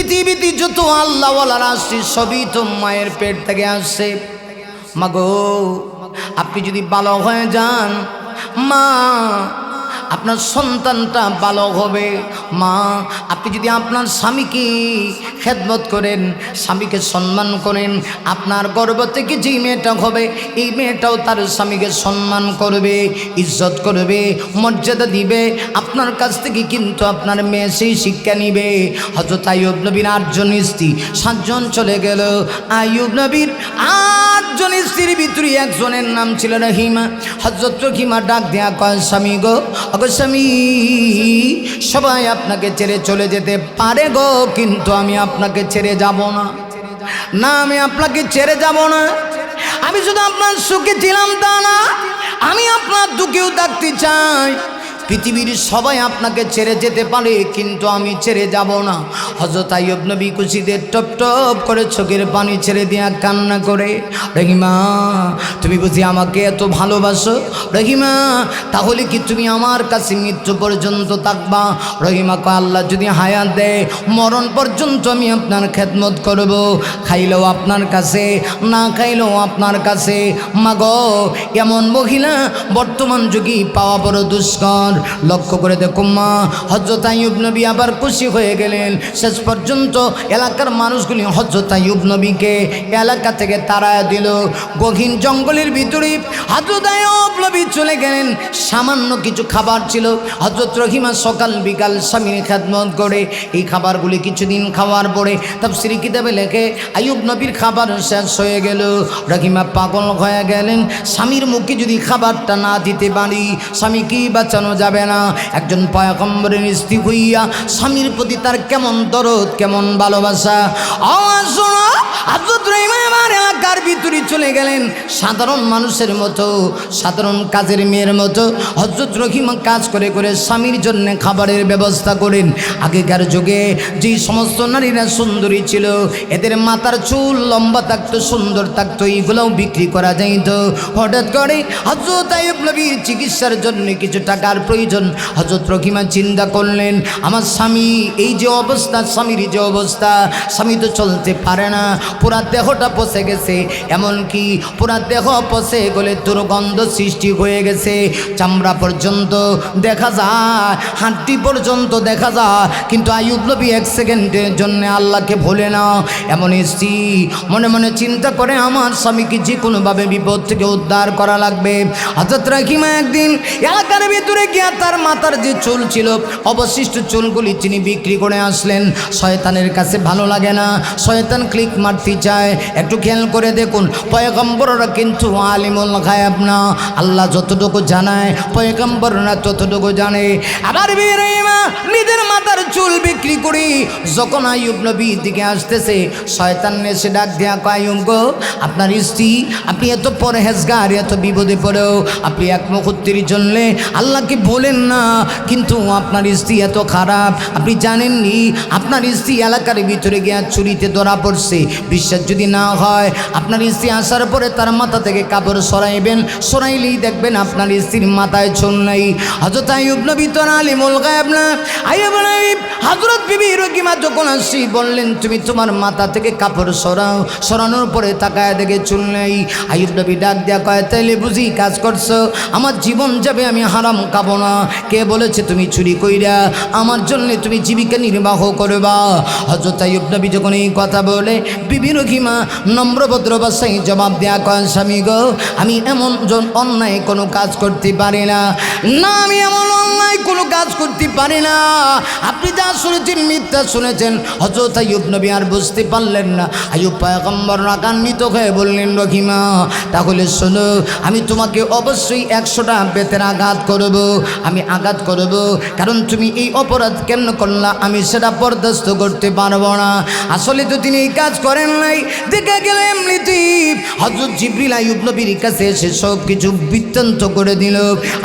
পৃথিবীতে যত আল্লাহওয়ালারা আসছে সবই তো মায়ের পেট থেকে আসছে। মাগো আপনি যদি ভালো হয়ে যান, মা আপনার সন্তানটা ভালো হবে। মা আপনি যদি আপনার স্বামীকে খেদমত করেন, স্বামীকে সম্মান করেন, আপনার গর্ভ থেকে যে মেয়েটা হবে এই মেয়েটাও তার স্বামীকে সম্মান করবে, ইজ্জত করবে, মর্যাদা দিবে। আপনার কাছ থেকে কিন্তু আপনার মেয়ে সেই শিক্ষা নিবে। হযরত আইয়ুব নবীর 8 জন স্ত্রী, 7 জন চলে গেল। আইয়ুব নবীর 8 জন স্ত্রীর ভিতরে একজনের নাম ছিল রহিমা। হযরত রহিমা ডাক দেয়া কয়, স্বামী গো, ওগো স্বামী, সবাই আপনাকে ছেড়ে চলে যেতে পারে গো, কিন্তু আমি আপনাকে ছেড়ে যাব না। না, আমি আপনাকে ছেড়ে যাব না। আমি শুধু আপনার সুখে ছিলাম তা না, আমি আপনার দুঃখেও থাকতে চাই। পৃথিবীর সবাই আপনাকে ছেড়ে যেতে পারে, কিন্তু আমি ছেড়ে যাব না। হযরত আইয়ুব নবী খুশিতে টপ টপ করে চোখের পানি ছেড়ে দিয়া কান্না করে, রহিমা তুমি বুঝি আমাকে এত ভালোবাসো? রহিমা তাহলে কি তুমি আমার কাছে মৃত্যু পর্যন্ত থাকবা? রহিমা কয়, আল্লাহ যদি হায়াত দেয় মরণ পর্যন্ত আমি আপনার খেদমত করব, খাইলেও আপনার কাছে, না খাইলেও আপনার কাছে। মাগো এমন মহিলা বর্তমান যুগে পাওয়া বড় দুষ্কর। লক্ষ্য করে দেখো মা, হযরত আইয়ুব নবী আবার খুশি হয়ে গেলেন। শেষ পর্যন্ত এলাকার মানুষগুলি হযরত আইয়ুব নবীকে এলাকা থেকে তাড়ায় দিল। গহীন জঙ্গলের ভিতরে হযরত আইয়ুব নবী চলে গেলেন। সামান্য কিছু খাবার ছিল। হযরত রহিমা সকাল বিকাল স্বামীর খেদমত করে এই খাবারগুলি কিছুদিন খাওয়ার পরে তাফসীরে কিতাবে লেখে আইয়ুব নবীর খাবার শেষ হয়ে গেল। রহিমা পাগল হয়ে গেলেন, স্বামীর মুখে যদি খাবারটা না দিতে পারি স্বামী কি বাঁচানো যাবে না। একজন পয়গম্বরের স্ত্রী হইয়া স্বামীর প্রতি তার কেমন দরদ, কেমন ভালোবাসা। আওয়াজ শোনো, হযরত রহিমা আমার এলাকার ভিতরে চলে গেলেন সাধারণ মানুষের মতো, সাধারণ কাজের মেয়ের মতো। হযরত রহিমা কাজ করে করে স্বামীর জন্য খাবারের ব্যবস্থা করেন। আগেকার যুগে যে সমস্ত নারীরা সুন্দরী ছিল, এদের মাথার চুল লম্বা থাকতো, সুন্দর থাকতো, এইগুলোও বিক্রি করা যাইত। হঠাৎ করে হযরত আইয়ুব নবীর চিকিৎসার জন্য কিছু টাকার প্রয়োজন। হযরত রহিমা চিন্তা করলেন, আমার স্বামী এই যে অবস্থা, স্বামীর যে অবস্থা, স্বামী তো চলতে পারে না, পুরা দেহটা পচে গেছে, এমনকি পুরা দেহ পচে গেলে দুর্গন্ধ সৃষ্টি হয়ে গেছে, চামড়া পর্যন্ত দেখা যায়, হাড্ডি পর্যন্ত দেখা যায়। কিন্তু আইয়ুব নবী 1 সেকেন্ডের জন্য আল্লাহকে ভোলে না। এমন স্ত্রী মনে মনে চিন্তা করে, আমার স্বামীকে যে কোনোভাবে বিপদ থেকে উদ্ধার করা লাগবে। হযরত রহিমা একদিন এলাকার ভিতরে গিয়া তার মাথার যে চুল ছিল, অবশিষ্ট চুলগুলি তিনি বিক্রি করে আসলেন। শয়তানের কাছে ভালো লাগে না, শয়তান ক্লিক মারতে চায়। একটু খেয়াল করে দেখুন, পয়গম্বররা কিন্তু আলিমুল গায়ব না। আল্লাহ যতটুকু জানায় পয়গম্বররা ততটুকু জানে। আবার রহিমা নিজের মাথার চুল বিক্রি করি যখন আইয়ুব নবীর দিকে আসতেছে, শয়তান এসে ডাক দেয়া কয়, আইয়ুব গো, আপনার স্ত্রী, আপনি এত পরহেজগার, এত বিপদে পড়েও আপনি এক মুহূর্তের জন্য আল্লাহকে বলেন না, কিন্তু আপনার স্ত্রী এত খারাপ, আপনি জানেননি? আপনার স্ত্রী এলাকার ভিতরে গিয়া চুরিতে ধরা পড়ছে। বিশ্বাস যদি না হয়, আপনার স্ত্রী আসার পরে তার মাথা থেকে কাপড় সরাইবেন, সরাইলেই দেখবেন আপনার স্ত্রীর মাথায় চুল নাই। হযরত আইয়ুব নবী তো আলিমুল গায়ব না। আইয়ুব নবী হযরত বিবি রহিমা যখন আসি বললেন, তুমি তোমার মাথা থেকে কাপড় সরাও। সরানোর পরে তাকায় দেখে চুল নেই। আইয়ুব নবী ডাক দেয়া কয়, তাইলে বুঝি কাজ করছো, আমার জীবন যাবে, আমি হারাম খাবো না। কে বলেছে তুমি চুরি কইরা আমার জন্য তুমি জীবিকা নির্বাহ করবা? হযরত আইয়ুব নবী যখন এই কথা বলে, বিবি রহিমা নম্রভদ্র ভাষায় জবাব দেয়া কয়, স্বামী গো, আমি এমন অন্যায় কোনো কাজ করতে পারি না। না, আমি এমন অন্যায় কোনো কাজ করতে পারি না। আপনি যা শুনেছেন মিথ্যা শুনেছেন। হযরত আইয়ুব নবী আর বুঝতে পারলেন না। আইয়ুব পয়গম্বর রাগান্বিত হয়ে বললেন, রহিমা তাহলে শোনো, আমি তোমাকে অবশ্যই 100টা বেতের আঘাত করব, আমি আঘাত করব, কারণ তুমি এই অপরাধ কেন করলা আমি সেটা বরদাস্ত করতে পারবো না। আসলে তো তিনি এই কাজ করেন নাই। দেখে গেলে এমনিতেই হযরত জিবরিল আইয়ুব নবীর কাছে এসে সব কিছু বৃত্তান্ত করে দিল।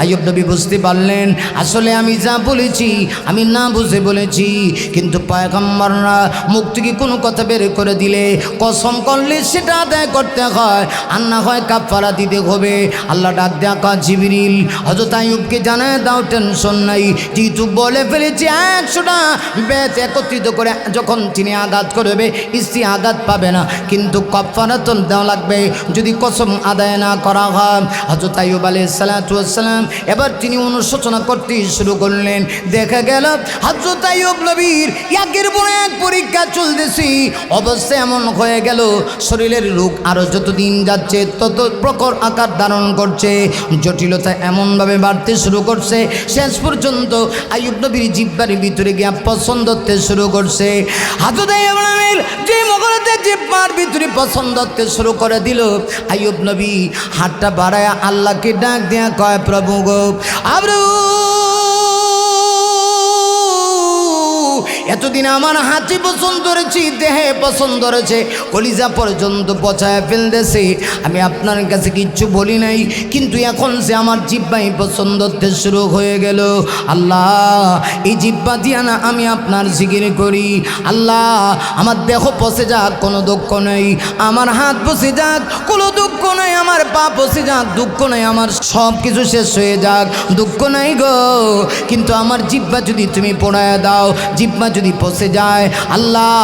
আইয়ুব নবী বুঝতে পারলেন, আসলে আমি যা বলেছি আমি না বুঝে বলেছি। কিন্তু পয়গম্বররা মুখ থেকে কোনো কথা বের করে দিলে, কসম করলে সেটা আদায় করতে হয়, আর না হয় কাফারা দিতে হবে। আল্লাহ ডাক দেয়া কয়, জিবরিল হযরত আইয়ুবকে জানায় বলে দাও, টেনশন নাই, যেহেতু বলে ফেলেছি 100টা বেত একত্রিত করে যখন তিনি আঘাত করবে স্ত্রী আঘাত পাবে না, কিন্তু কাফারাতুন দেওয়া লাগবে যদি কসম আদায় না করা হয়। হযরত আইয়ুব আলাইহিস সালাতু ওয়াস সালাম এবার তিনি অনুশোচনা করতে শুরু করলেন। দেখা গেল হযরত আইয়ুব নবীর একের পর এক পরীক্ষা চলতেছে, অবস্থা এমন হয়ে গেল শরীরের রোগ আরও যত দিন যাচ্ছে তত প্রখর আকার ধারণ করছে, জটিলতা এমনভাবে বাড়তে শুরু করছে, শেষ পর্যন্ত আইয়ুব নবীর জিহ্বার ভিতরে গিয়া পছন্দ হতে শুরু করছে। হযরত আইয়ুব নবীর যে মগরতে জিহ্বার ভিতরে পছন্দ হতে শুরু করে দিল, আইয়ুব নবী হাতটা বাড়ায় আল্লাহকে ডাক দেয়া কয়, প্রভু গো, এতদিন আমার হাতে পছন্দ করেছি, দেহে পছন্দ করেছে, কলিজা পর্যন্ত পচায় ফেলতেছে, আমি আপনার কাছে কিচ্ছু বলি নাই, কিন্তু এখন সে আমার জিহ্বাই পছন্দ হতে শুরু হয়ে গেল। আল্লাহ, এই জিহ্বা দিয়া না আমি আপনার জিকির করি, আল্লাহ আমার দেহ পচে যাক কোনো দুঃখ নেই, আমার হাত পচে যাক কোনো দুঃখ নেই, আমার পা পচে যাক দুঃখ নেই, আমার সব কিছু শেষ হয়ে যাক দুঃখ নাই গো, কিন্তু আমার জিহ্বা যদি তুমি পোড়ায় দাও, জিহ্বা যদি পচে যায়, আল্লাহ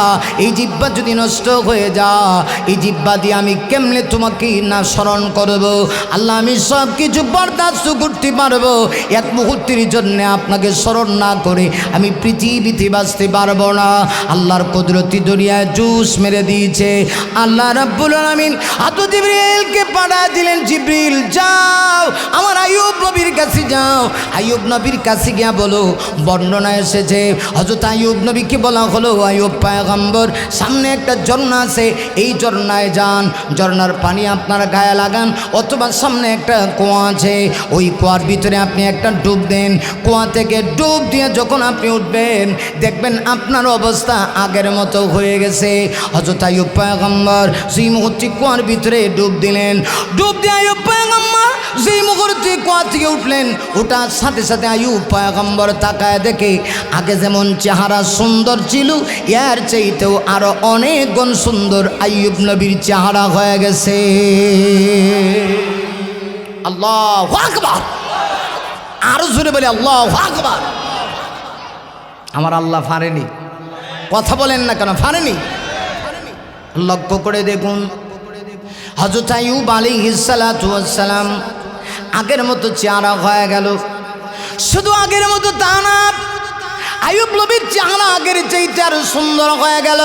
এই জিহ্বা যদি নষ্ট হয়ে যায়, এই জিহ্বা দিয়ে আমি কেমনে তোমাকে না স্মরণ করব, আল্লাহ আমি সব কিছু বরদাস্ত করতে পারবো, এক মুহূর্তের জন্য আপনাকে স্মরণ না করে আমি পৃথিবীতে বাঁচতে পারবো না। আল্লাহর কুদরতি দরিয়ায় জুস মেরে দিয়েছে, আল্লাহ রাব্বুল আলামিন হযরত জিবরিলকে পাঠিয়ে দিলেন, জিবরিল যাও আমার আইয়ুব নবীর কাছে যাও, আইয়ুব নবীর কাছে গিয়া বলো, বর্ণনা এসেছে হযরত আইয়ুব নবীকে বলা হলো, আইয়ুব পয়গম্বর সামনে একটা ঝর্ণা আছে, এই ঝর্ণায় যান, ঝর্ণার পানি আপনার গায়ে লাগান, অথবা সামনে একটা কুয়া আছে, ওই কুয়ার ভিতরে আপনি একটা ডুব দেন, কুয়া থেকে ডুব দিয়ে যখন আপনি উঠবেন দেখবেন আপনার অবস্থা আগের মতো হয়ে গেছে। হযরত আইয়ুব পয়গম্বর সেই মুহূর্তে কুয়ার ভিতরে ডুব দিলেন, ডুব দিয়ে আইয়ুব পয়গম্বর যেই মুহূর্তে কুয়া থেকে উঠলেন, ওটার সাথে সাথে আইয়ুব পয়গম্বর তাকায় দেখে আগে যেমন চেহারা সুন্দর ছিল এর চাইতেও আরো অনেক গুণ সুন্দর আইয়ুব নবীর চেহারা হয়ে গেছে। আল্লাহু আকবার, আরো জোরে বলে আল্লাহু আকবার। আমার আল্লাহ ফারেনি, কথা বলেন না কেন, ফারেনি? লক্ষ্য করে দেখুন হযরত আইয়ুব আলাইহিস সালাতু ওয়াস সালাম আগের মতো চেহারা হয়ে গেল, শুধু আগের মতো তা না, আইয়ুব নবীর চেহারা আগের চাইতে আরো সুন্দর হয়ে গেল।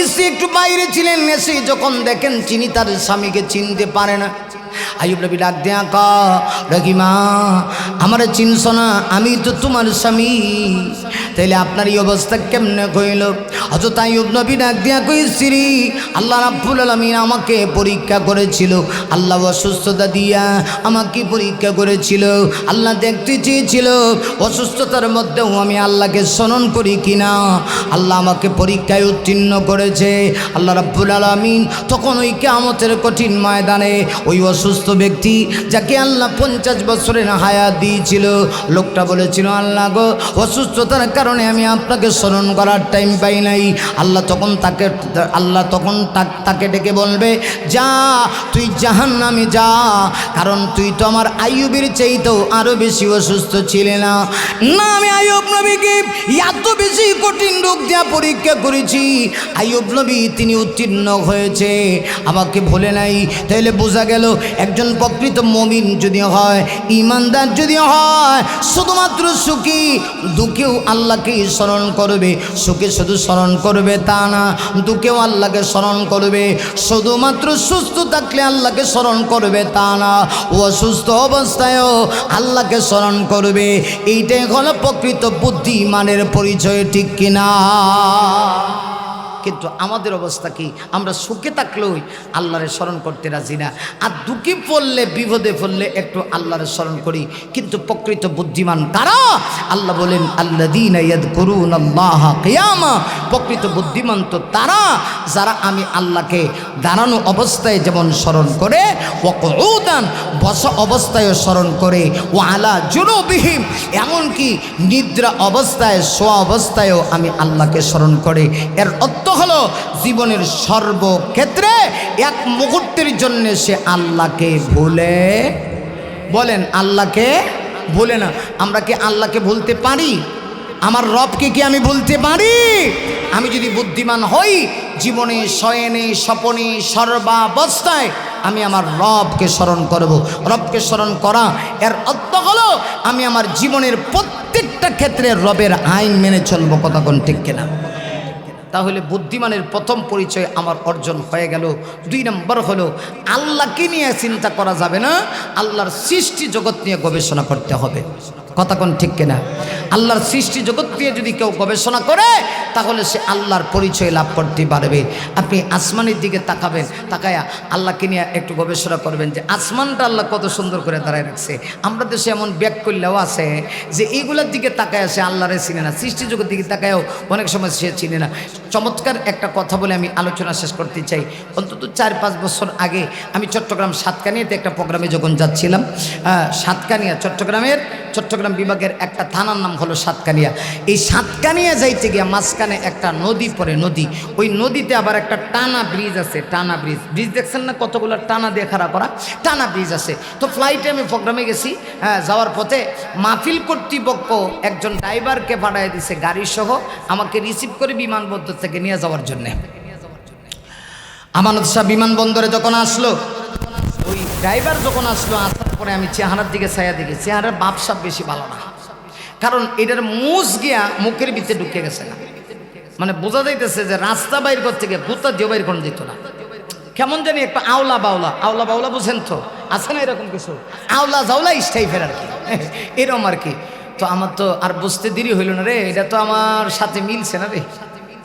স্ত্রী একটু বাইরে ছিলেন, এসে যখন দেখেন চিনি তার স্বামীকে চিনতে পারে না, আইয়ুব নবী ডাক দেয়া রহিমা আমার চিনছ না, আমি তো তোমার স্বামী, তাইলে আপনার এই অবস্থা কেমনে হইল? হযরত আইয়ুব নবী ডাক দেয়া কই, স্ত্রী আল্লাহ রাব্বুল আলামিন আমাকে পরীক্ষা করেছিল, আল্লাহ অসুস্থতা দিয়া আমাকে পরীক্ষা করেছিল, আল্লাহ দেখতে চেয়েছিল অসুস্থতার মধ্যেও আমি আল্লাহকে স্মরণ করি কিনা, আল্লাহ আমাকে পরীক্ষায় উত্তীর্ণ করেছে। আল্লাহ রাব্বুল আলামিন তখন ওই কিয়ামতের কঠিন ময়দানে ওই অসুস্থ ব্যক্তি যাকে আল্লাহ 50 বছরের হায়াত দিয়েছিল, লোকটা বলেছিল, আল্লাহ গো অসুস্থতার কারণে আমি আপনাকে স্মরণ করার টাইম পাই নাই। আল্লাহ তখন তাকে ডেকে বলবে, যা তুই জাহান্নামে যা, কারণ তুই তো আমার আইয়ুবের চাইতেও আরো বেশি অসুস্থ ছিলে না। না, আমি আইয়ুব নবীকে এত বেশি কঠিন রোগ দেওয়া পরীক্ষা করেছি, আইয়ুব নবী তিনি উত্তীর্ণ হয়েছে, আমাকে ভুলে নাই। তাইলে বোঝা গেল একজন প্রকৃত মুমিন যদি হয়, ইমানদার যদি হয়, শুধুমাত্র সুখী দুঃখেও আল্লাহকে স্মরণ করবে, সুখে শুধু স্মরণ করবে তা না, দুঃখেও আল্লাহকে স্মরণ করবে, শুধুমাত্র সুস্থ থাকলে আল্লাহকে স্মরণ করবে তা না, অসুস্থ অবস্থায়ও আল্লাহকে স্মরণ করবে। এইটাই হলো প্রকৃত বুদ্ধিমানের পরিচয়, ঠিক কিনা? কিন্তু আমাদের অবস্থা কি? আমরা সুখে থাকলেও আল্লাহরে স্মরণ করতে রাজি না, আর দুঃখে পড়লে বিপদে পড়লে একটু আল্লাহরে স্মরণ করি। কিন্তু প্রকৃত বুদ্ধিমান কারা? আল্লাহ বলেন, আল্লাযীনা ইয়াযকুরুনাল্লাহা কিয়ামা, প্রকৃত বুদ্ধিমান তো তারা যারা আমি আল্লাহকে দাঁড়ানো অবস্থায় যেমন স্মরণ করে, ওয়া কুউদান বসা অবস্থায়ও স্মরণ করে, ওয়া আলা জুনুবিহিম এমনকি নিদ্রা অবস্থায় শোয়া অবস্থায়ও আমি আল্লাহকে স্মরণ করে। এর অর্থ হলো জীবনের সর্বক্ষেত্রে এক মুহূর্তের জন্য সে আল্লাহকে ভুলে, বলেন আল্লাহকে ভুলে না। আমরা কি আল্লাহকে ভুলতে পারি? আমার রবকে কি আমি ভুলতে পারি? আমি যদি বুদ্ধিমান হই, জীবনে শয়নে স্বপনে সর্বাবস্থায় আমি আমার রবকে স্মরণ করব। রবকে স্মরণ করা এর অর্থ হলো আমি আমার জীবনের প্রত্যেকটা ক্ষেত্রে রবের আইন মেনে চলবো। কথা কোন ঠিক কিনা? তাহলে বুদ্ধিমানের প্রথম পরিচয় আমার অর্জন হয়ে গেল। 2 নম্বর হলো আল্লাহকে নিয়ে চিন্তা করা যাবে না, আল্লাহর সৃষ্টি জগৎ নিয়ে গবেষণা করতে হবে। কথা কোন ঠিক কিনা? আল্লাহর সৃষ্টি জগৎ নিয়ে যদি কেউ গবেষণা করে তাহলে সে আল্লাহর পরিচয় লাভ করতে পারবে। আপনি আসমানের দিকে তাকাবেন, তাকায়া আল্লাহকে নিয়ে একটু গবেষণা করবেন যে আসমানটা আল্লাহ কত সুন্দর করে দাঁড়ায় রাখছে। আমরা দেশে এমন ব্যাক করলেও আছে যে এইগুলোর দিকে তাকায় সে আল্লাহরে চিনে না, সৃষ্টি জগৎ দিকে তাকায়ও অনেক সময় সে চিনে না। চমৎকার একটা কথা বলে আমি আলোচনা শেষ করতে চাই। অন্তত 4-5 বছর আগে আমি চট্টগ্রাম সাতকানিয়াতে একটা প্রোগ্রামে যখন যাচ্ছিলাম, সাতকানিয়া চট্টগ্রাম বিভাগের একটা থানার নাম হলো সাতকানিয়া। এই সাতকানিয়া যাইতে গিয়ে মাঝখানে একটা নদী পড়ে, নদী, ওই নদীতে আবার একটা টানা ব্রিজ আছে। টানা ব্রিজ দেখছেন না? কতগুলো টানা দিয়ে খাড়া করা টানা ব্রিজ আছে। তো ফ্লাইটে আমি প্রোগ্রামে গেছি, যাওয়ার পথে মাহফিল কর্তৃপক্ষ একজন ড্রাইভারকে পাঠিয়ে দিছে গাড়ি সহ আমাকে রিসিভ করে বিমানবন্দর থেকে নিয়ে যাওয়ার জন্যে। আমানত শাহ বিমানবন্দরে যখন আসলো, ওই ড্রাইভার যখন আসলো, আসার পরে আমি চেহারার দিকে ছায়া দেখি, চেহারার বাপসাপ বেশি ভালো না, কারণ এটার মুজ গিয়া মুখের ভিতরে ঢুকে গেছে না। মানে বোঝা যাইতেছে যে রাস্তা বাইর করতে গিয়ে ভূতা দিয়ে বাইর করে দিত না। কেমন জানি একটা আওলা বাউলা বুঝেন তো, আছে না এরকম কিছু আওলা জাওলা স্টাইফের আর কি, এরকম আর কি। তো আমার তো আর বুঝতে দেরি হইল না রে, এটা তো আমার সাথে মিলছে না রে,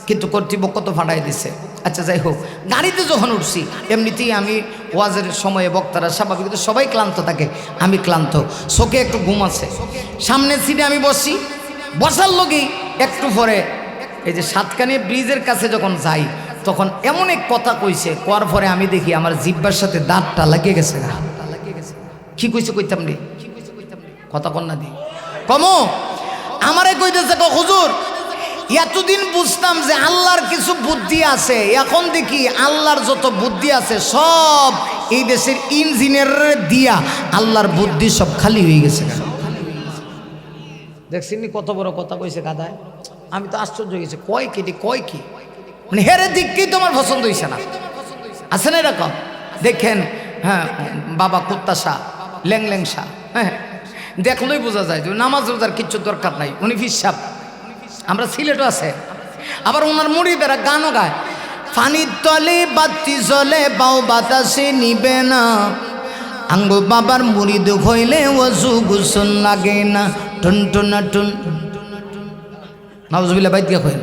কিন্তু কর্তৃপক্ষ তো ফাটাই দিছে। আচ্ছা যাই হোক, গাড়িতে যখন উঠছি এমনিতেই আমি ওয়াজের সময়ে বক্তারা স্বাভাবিক সবাই ক্লান্ত থাকে, আমি ক্লান্ত, চোখে একটু ঘুম আছে। সামনের সিটে আমি বসি, বসার লগেই একটু পরে এই যে সাতকানিয়া ব্রিজের কাছে যখন যাই তখন এমন এক কথা কইছে, কোয়ার পরে আমি দেখি আমার জিব্বার সাথে দাঁতটা লাগিয়ে গেছে। কি কইছে কইতাম রে, কথা কন্যা দি কমো আমারে কইতেছে, হুজুর এতদিন বুঝতাম যে আল্লাহর কিছু বুদ্ধি আছে, এখন দেখি আল্লাহর যত বুদ্ধি আছে সব এই দেশের ইঞ্জিনিয়ার দিয়া আল্লাহর বুদ্ধি সব খালি হয়ে গেছে। দেখছেন কত বড় কথা কইছে গাদায়। আমি তো আশ্চর্য হয়ে গেছি, কয় কি মানে হেরে দিককেই তোমার পছন্দ হয়েছে না, আছে না এরকম? দেখেন, হ্যাঁ, বাবা কুত্তাশা ল্যাং শাহ, হ্যাঁ, দেখলেই বোঝা যায় যে নামাজ রোজার কিচ্ছু দরকার নাই, উনি ফিসাব। আমরা সিলেটও আছে, আবার ওনার মুড়িদেরা গানও গায়, পানির তলে বাতি জ্বলে বাউ বাতাসে নিবে না, আঙ্গু বাবার মুড়িদ হইলে ওযু গোসল লাগে না, টুন টুন টুন। নাউজুবিল্লাহ, বাইত গিয়া কইন।